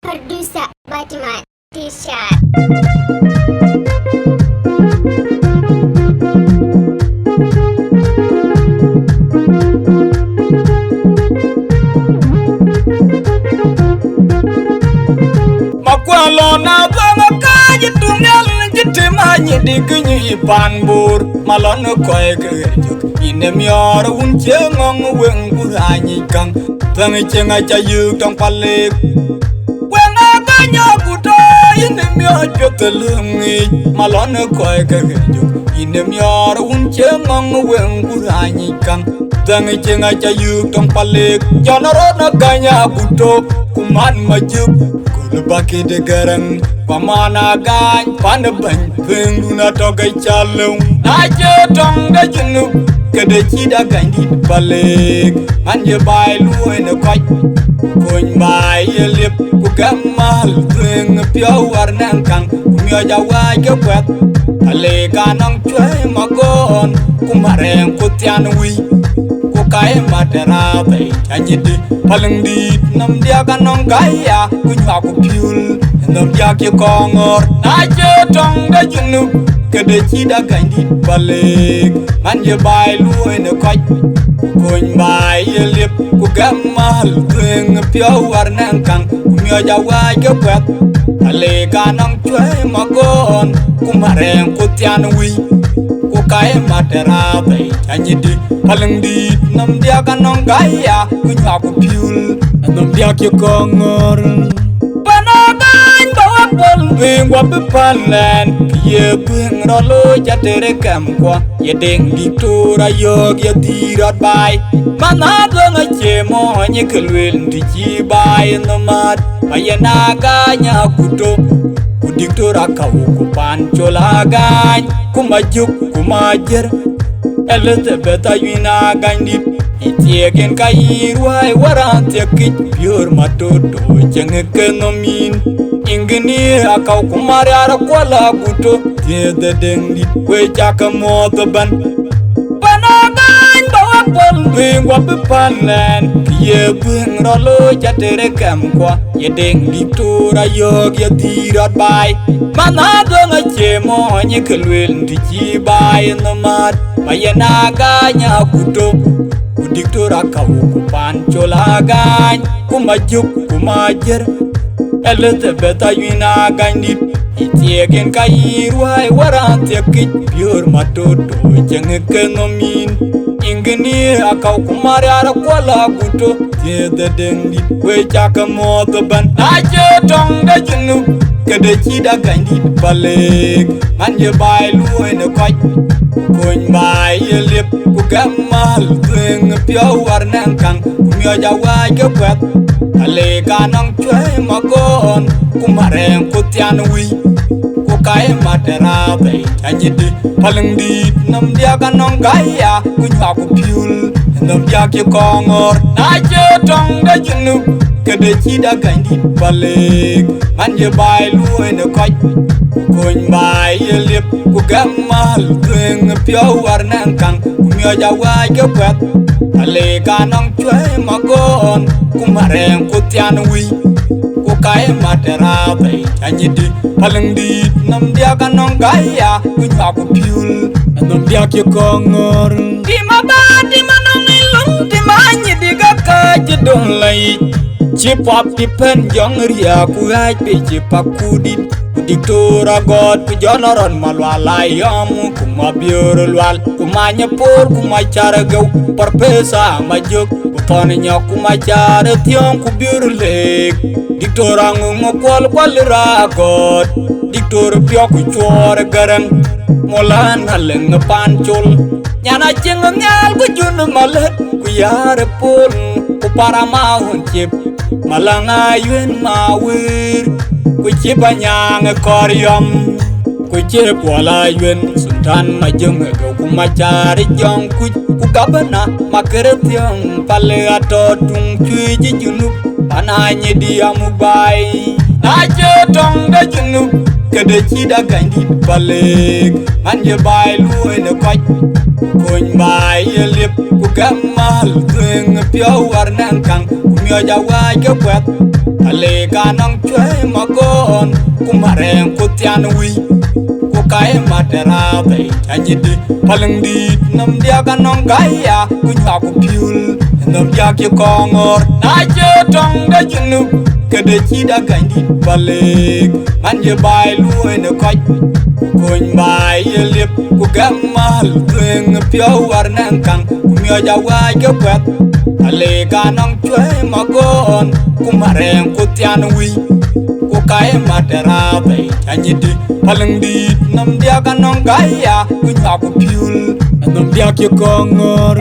Producer Batman T-shirt. Makwalo na banga kaji tungel jitima nyedi kunyi panbur malon koy gerjuk ine mior un chengong weng buranyi kang tangi chenga chayuk tong palik wenga ganyo kuto ine mior jotelungi malon koy gerjuk ine mior un chengong weng buranyi kang tangi chenga chayuk tong palik jonoro ganya kuto kuman majuk Lebaki de garang pamana gan panabang pengluna togai chalung naje tong da junu kede chida gandi balik manje bai luoi na kwai koin bai lip ku gamal teng pio warnang kang kumyo jawa ke kwat ale kanang chwe magon kumareng kutian wi kai matera bai anyidi paling di nam dia kanong gaya kunywa ku piul nam dia ke kongor naje tong da junu kede chida gandi balik manje bai luoi ne kai koin bai lip ku gamal teng pio warnang kang kumyo jawa ke kwat ale kanong chwe magon kumareng kutian wi kai matera bai anyidi paling di nam dia kanong gaya kunywa ku piul nam dia ke kongor panagan bawa pol bing wa pepalan ye bing rolo jatere kam kwa ye ding diktura yog ye dirat bai mana dong chemo nye kelwel ndi chi bai nomad bayana ganya kuto diktura kau kupan colagan kumajuk kumajer Elizabeth ayuna gandit itiegen kairuai warant yakit biur matoto jengekenomin ingini akau kumariara kwala kuto tiede dengdit wejakamotoban panagan bawa pol bingwa pepalan kiye bing rolo jatere kamkwa yedeng diktura yog yadirat bai mana donga chemo nye kelwel ndiji bai nomad bayana ganya kuto kudiktura kau kupan colagan kumajuk kumajer Elizabeth ayuna gandit itiegen kairuai warant yakit biur matoto jengekenomin ingini akau kumariara kwala kuto tiede dengdi wejakamotoban naje tong da junu kede chida gandit balik manje bai luoi ne kwai koin bai lip ku gamal teng pio warnang kang kumyo jawa ke kwat ale kanang chwe magon kumareng kutian wi kai matera bai anyidi paling di nam dia kanong gaya kunywa ku piul nam dia ke kongor naje tong da junu kede chida gandi balik manje bai luoi ne kai koin bai lip ku gamal teng pio warnang kang kumyo jawa ke kwat ale kanong chwe magon kumareng kutian wi kai matera bai anyidi paling di nam dia kanong gaya kunywa ku piul nam dia ke kongor di maba di manong ilung di manyidi gaka jedong lai cipap di penjong ria ku ai pe cipak kudit diktura god ku jonoron malwalai yamu kumabiur lwal kumanya por kumacara gau perpesa majuk utoninya kumacara tiong kubiur lek diktura ngungo kwal ragot diktura pio ku chuor garang molan haleng pancul nyana cengeng nyal ku jun malet ku yare pun ku para mahun cip malanga yuen mawir ku cipanyang koryom ku cip wala yuen sultan majung go ku macari jong ku gabana makeretiong pale ato tung cui junub pananye dia mubai naje tong da junub Kada chida kandi balik man ye bai lu in a quite Kun bai ye lip ku gamal Tuing pio war nang kang Kumyo jawa ke kwet Ale ka nang chwe magon Kumareng kutian wi Kukai matera bay Anyidi paling dit Nam dia ka nang gaya Kunya ku piul Nam dia ki kongor Na je tong da junub Kada chida kandi balik Man ye bai lu in a quite Kun bai ye lip ku gamal Tuing pio war nang kang Kumyo jawa ke kwet Ale ka nang chwe magon Kumareng kutian wi Kukai matera bay Anyidi paling dit Nam dia ka nang gaya Kunya ku piul Nam dia ki kongor